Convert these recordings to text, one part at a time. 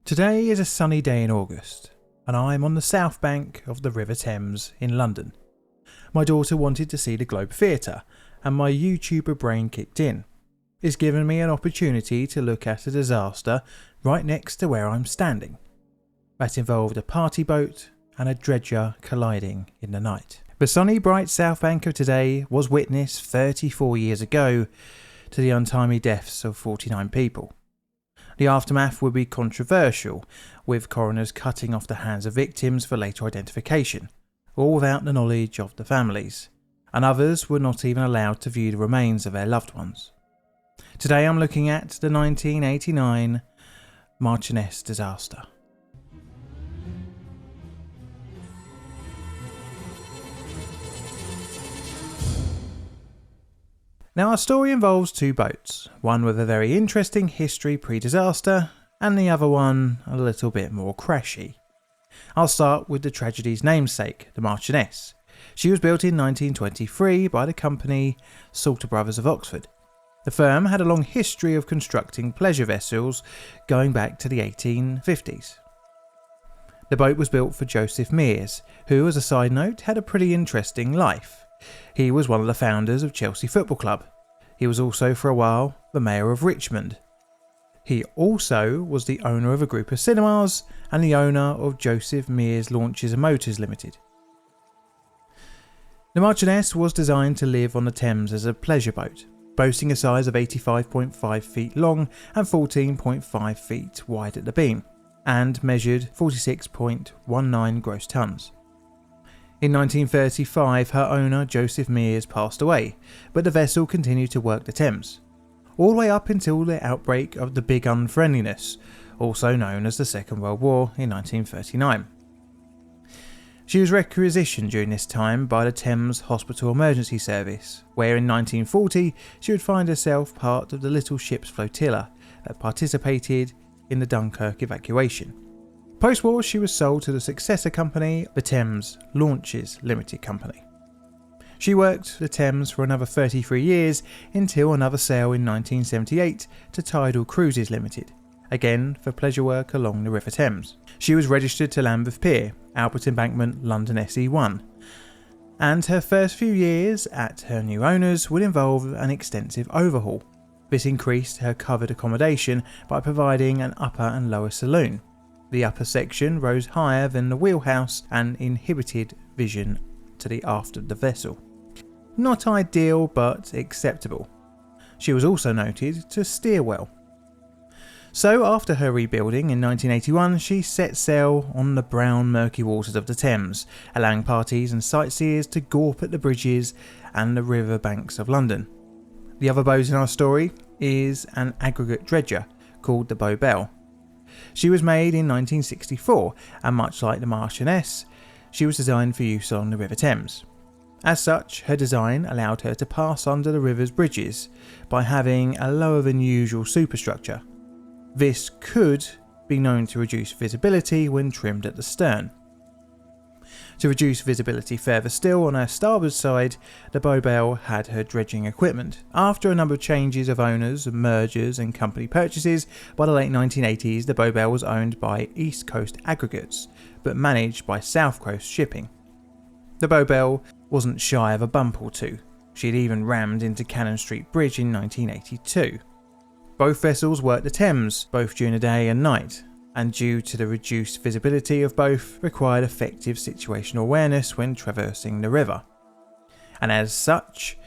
Today is a sunny day in August, and I'm on the south bank of the River Thames in London. My daughter wanted to see the Globe Theatre, and my YouTuber brain kicked in. It's given me an opportunity to look at a disaster right next to where I'm standing. That involved a party boat and a dredger colliding in the night. The sunny bright south bank of today was witness 34 years ago to the untimely deaths of 49 people. The aftermath would be controversial, with coroners cutting off the hands of victims for later identification, all without the knowledge of the families, and others were not even allowed to view the remains of their loved ones. Today I'm looking at the 1989 Marchioness disaster. Now our story involves two boats, one with a very interesting history pre-disaster and the other one a little bit more crashy. I'll start with the tragedy's namesake, the Marchioness. She was built in 1923 by the company Salter Brothers of Oxford. The firm had a long history of constructing pleasure vessels going back to the 1850s. The boat was built for Joseph Mears, who, as a side note, had a pretty interesting life. He was one of the founders of Chelsea Football Club. He was also for a while the mayor of Richmond. He also was the owner of a group of cinemas and the owner of Joseph Mears Launches and Motors Limited. The Marchioness was designed to live on the Thames as a pleasure boat, boasting a size of 85.5 feet long and 14.5 feet wide at the beam, and measured 46.19 gross tons. In 1935, her owner Joseph Mears passed away, but the vessel continued to work the Thames, all the way up until the outbreak of the Big Unfriendliness, also known as the Second World War, in 1939. She was requisitioned during this time by the Thames Hospital Emergency Service, where in 1940 she would find herself part of the little ship's flotilla that participated in the Dunkirk evacuation. Post-war, she was sold to the successor company, the Thames Launches Limited Company. She worked the Thames for another 33 years until another sale in 1978 to Tidal Cruises Limited, again for pleasure work along the River Thames. She was registered to Lambeth Pier, Albert Embankment, London SE1, and her first few years at her new owners would involve an extensive overhaul. This increased her covered accommodation by providing an upper and lower saloon. The upper section rose higher than the wheelhouse and inhibited vision to the aft of the vessel. Not ideal, but acceptable. She was also noted to steer well. So after her rebuilding in 1981, she set sail on the brown murky waters of the Thames, allowing parties and sightseers to gawp at the bridges and the river banks of London. The other boat in our story is an aggregate dredger called the Bowbelle. She was made in 1964, and much like the Marchioness, she was designed for use on the River Thames. As such, her design allowed her to pass under the river's bridges by having a lower than usual superstructure. This could be known to reduce visibility when trimmed at the stern. To reduce visibility further still on her starboard side, the Bowbelle had her dredging equipment. After a number of changes of owners, mergers and company purchases, by the late 1980s the Bowbelle was owned by East Coast Aggregates, but managed by South Coast Shipping. The Bowbelle wasn't shy of a bump or two. She had even rammed into Cannon Street Bridge in 1982. Both vessels worked the Thames, both during the day and night, and due to the reduced visibility of both, required effective situational awareness when traversing the river. And as such,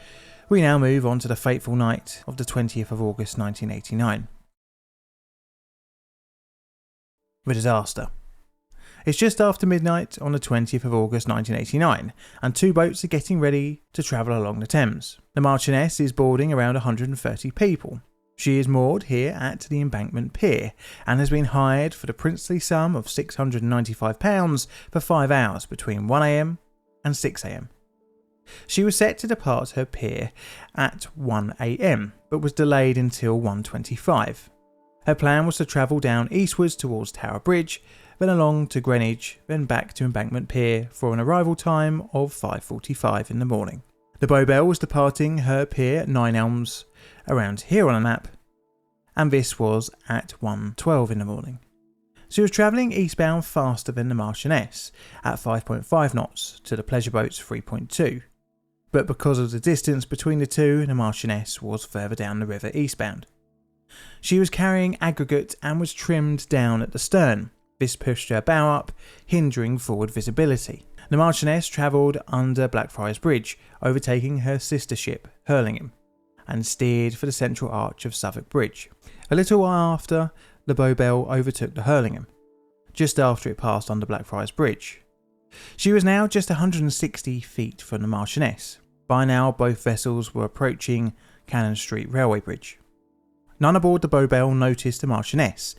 we now move on to the fateful night of the 20th of August 1989. The disaster. It's just after midnight on the 20th of August 1989, and two boats are getting ready to travel along the Thames. The Marchioness is boarding around 130 people. She is moored here at the Embankment Pier and has been hired for the princely sum of £695 for 5 hours between 1 AM and 6 AM. She was set to depart her pier at 1 AM but was delayed until 1:25. Her plan was to travel down eastwards towards Tower Bridge, then along to Greenwich, then back to Embankment Pier for an arrival time of 5:45 in the morning. The Bowbelle was departing her pier at 9 Elms, around here on a map, and this was at 1:12 in the morning. She was travelling eastbound faster than the Marchioness at 5.5 knots to the pleasure boat's 3.2, but because of the distance between the two, the Marchioness was further down the river eastbound. She was carrying aggregate and was trimmed down at the stern. This pushed her bow up, hindering forward visibility. The Marchioness travelled under Blackfriars Bridge, overtaking her sister ship, Hurlingham, and steered for the central arch of Southwark Bridge. A little while after, the Bowbelle overtook the Hurlingham, just after it passed under Blackfriars Bridge. She was now just 160 feet from the Marchioness. By now, both vessels were approaching Cannon Street Railway Bridge. None aboard the Bowbelle noticed the Marchioness,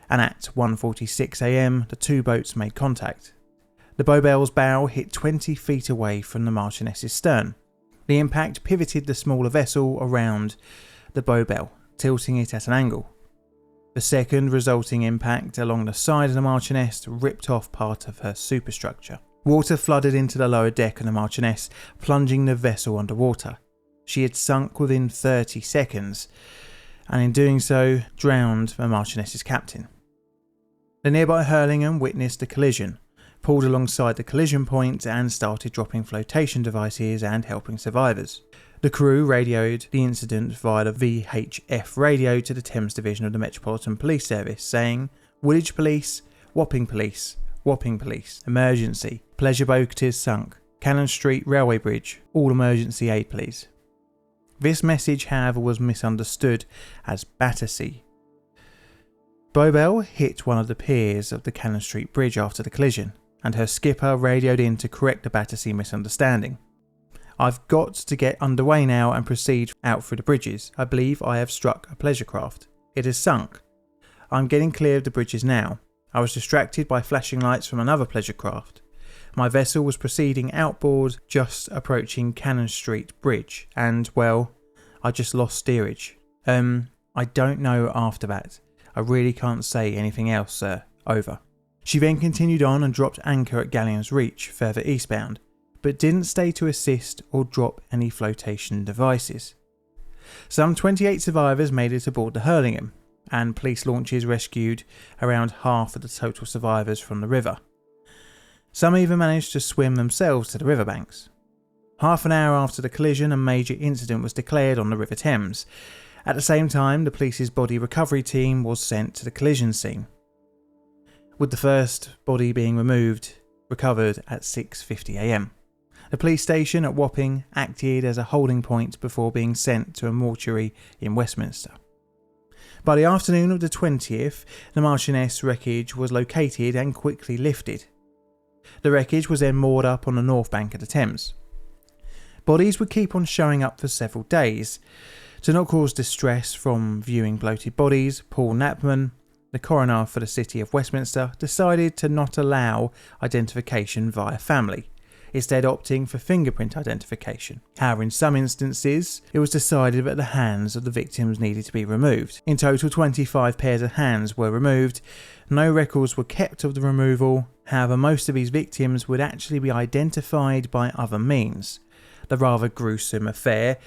and at 1:46 a.m. the two boats made contact. The Bowbelle's bow hit 20 feet away from the Marchioness's stern. The impact pivoted the smaller vessel around the Bowbelle, tilting it at an angle. The second resulting impact along the side of the Marchioness ripped off part of her superstructure. Water flooded into the lower deck of the Marchioness, plunging the vessel underwater. She had sunk within 30 seconds, and in doing so, drowned the Marchioness's captain. The nearby Hurlingham witnessed the collision, pulled alongside the collision point and started dropping flotation devices and helping survivors. The crew radioed the incident via the VHF radio to the Thames Division of the Metropolitan Police Service, saying, "Woolwich Police, Wapping Police, Wapping Police, emergency, pleasure boat is sunk, Cannon Street Railway Bridge, all emergency aid please." This message, however, was misunderstood as Battersea. Bowbelle hit one of the piers of the Cannon Street Bridge after the collision, and her skipper radioed in to correct the Battersea misunderstanding. "I've got to get underway now and proceed out through the bridges. I believe I have struck a pleasure craft. It has sunk. I'm getting clear of the bridges now. I was distracted by flashing lights from another pleasure craft. My vessel was proceeding outboard just approaching Cannon Street Bridge and, well, I just lost steerage. I don't know after that. I really can't say anything else, sir. Over." She then continued on and dropped anchor at Galleon's Reach, further eastbound, but didn't stay to assist or drop any flotation devices. Some 28 survivors made it aboard the Hurlingham, and police launches rescued around half of the total survivors from the river. Some even managed to swim themselves to the riverbanks. Half an hour after the collision, a major incident was declared on the River Thames. At the same time, the police's body recovery team was sent to the collision scene, with the first body being recovered at 6:50 a.m. The police station at Wapping acted as a holding point before being sent to a mortuary in Westminster. By the afternoon of the 20th, the Marchioness wreckage was located and quickly lifted. The wreckage was then moored up on the north bank of the Thames. Bodies would keep on showing up for several days. To not cause distress from viewing bloated bodies, Paul Knapman, the coroner for the City of Westminster, decided to not allow identification via family, instead opting for fingerprint identification. However, in some instances, it was decided that the hands of the victims needed to be removed. In total, 25 pairs of hands were removed. No records were kept of the removal. However, most of these victims would actually be identified by other means. The rather gruesome affair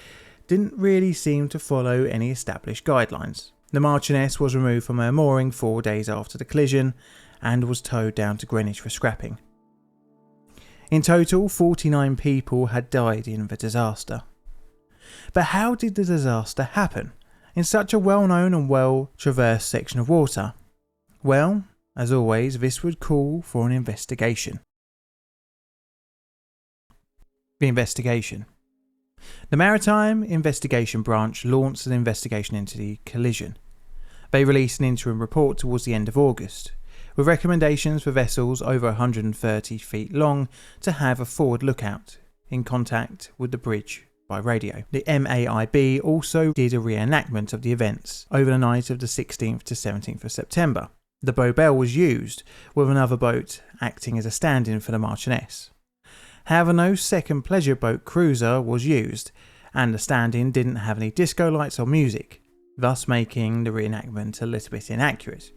didn't really seem to follow any established guidelines. The Marchioness was removed from her mooring 4 days after the collision and was towed down to Greenwich for scrapping. In total, 49 people had died in the disaster. But how did the disaster happen in such a well-known and well-traversed section of water? Well, as always, this would call for an investigation. The investigation. The Maritime Investigation Branch launched an investigation into the collision. They released an interim report towards the end of August, with recommendations for vessels over 130 feet long to have a forward lookout in contact with the bridge by radio. The MAIB also did a reenactment of the events over the night of the 16th to 17th of September. The Bowbelle was used, with another boat acting as a stand-in for the Marchioness. However, no second pleasure boat cruiser was used, and the stand-in didn't have any disco lights or music, thus making the reenactment a little bit inaccurate.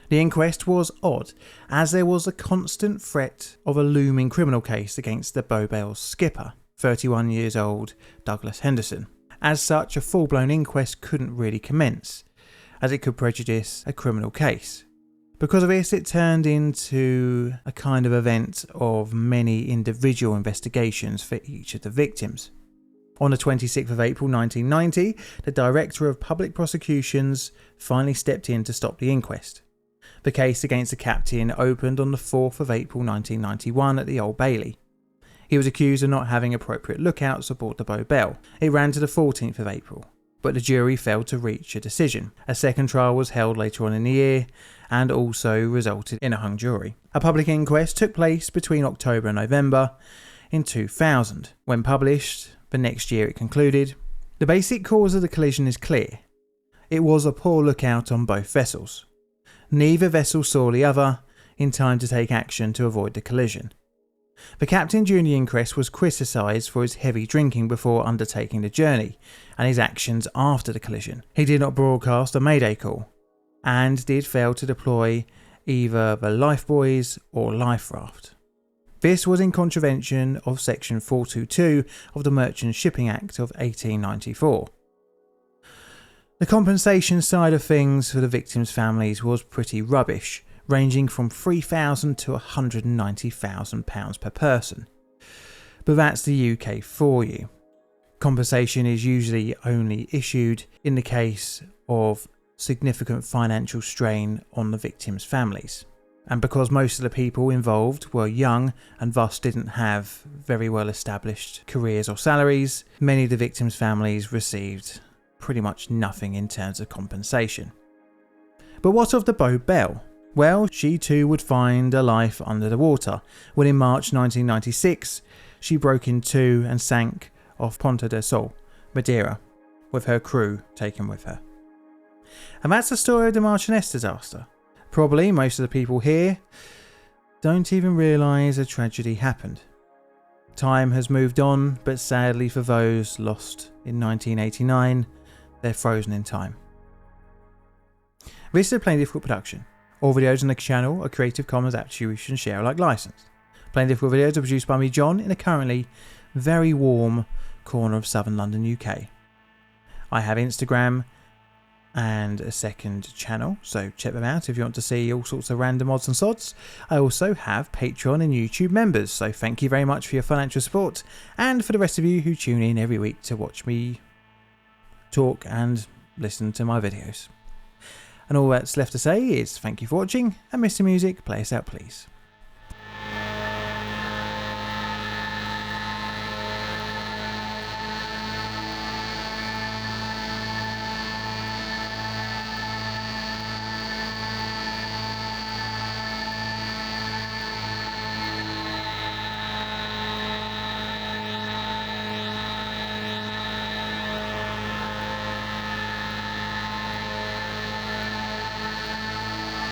The inquest was odd, as there was a constant threat of a looming criminal case against the Bowbelle's skipper, 31 years old Douglas Henderson. As such, a full-blown inquest couldn't really commence, as it could prejudice a criminal case. Because of this, it turned into a kind of event of many individual investigations for each of the victims. On the 26th of April 1990, the Director of Public Prosecutions finally stepped in to stop the inquest. The case against the captain opened on the 4th of April 1991 at the Old Bailey. He was accused of not having appropriate lookouts aboard the Bowbelle. It ran to the 14th of April, but the jury failed to reach a decision. A second trial was held later on in the year and also resulted in a hung jury. A public inquest took place between October and November in 2000. When published, the next year it concluded. The basic cause of the collision is clear. It was a poor lookout on both vessels. Neither vessel saw the other in time to take action to avoid the collision. The captain during the inquest was criticised for his heavy drinking before undertaking the journey and his actions after the collision. He did not broadcast a mayday call and did fail to deploy either the lifebuoys or life raft. This was in contravention of section 422 of the Merchant Shipping Act of 1894. The compensation side of things for the victims' families was pretty rubbish, ranging from £3,000 to £190,000 per person. But that's the UK for you. Compensation is usually only issued in the case of significant financial strain on the victims' families. And because most of the people involved were young and thus didn't have very well established careers or salaries, many of the victims' families received pretty much nothing in terms of compensation. But what of the Bowbelle? Well, she too would find a life under the water when in March 1996 she broke in two and sank off Ponta del Sol, Madeira, with her crew taken with her. And that's the story of the Marchioness disaster. Probably most of the people here don't even realise a tragedy happened. Time has moved on, but sadly for those lost in 1989, they're frozen in time. This is a Plain Difficult production. All videos on the channel are Creative Commons Attribution Share Alike licensed. Plain Difficult videos are produced by me, John, in a currently very warm corner of southern London, UK. I have Instagram and a second channel, so check them out if you want to see all sorts of random odds and sods. I also have Patreon and YouTube members, so thank you very much for your financial support, and for the rest of you who tune in every week to watch me talk and listen to my videos. And all that's left to say is thank you for watching, and Mr. Music, play us out please.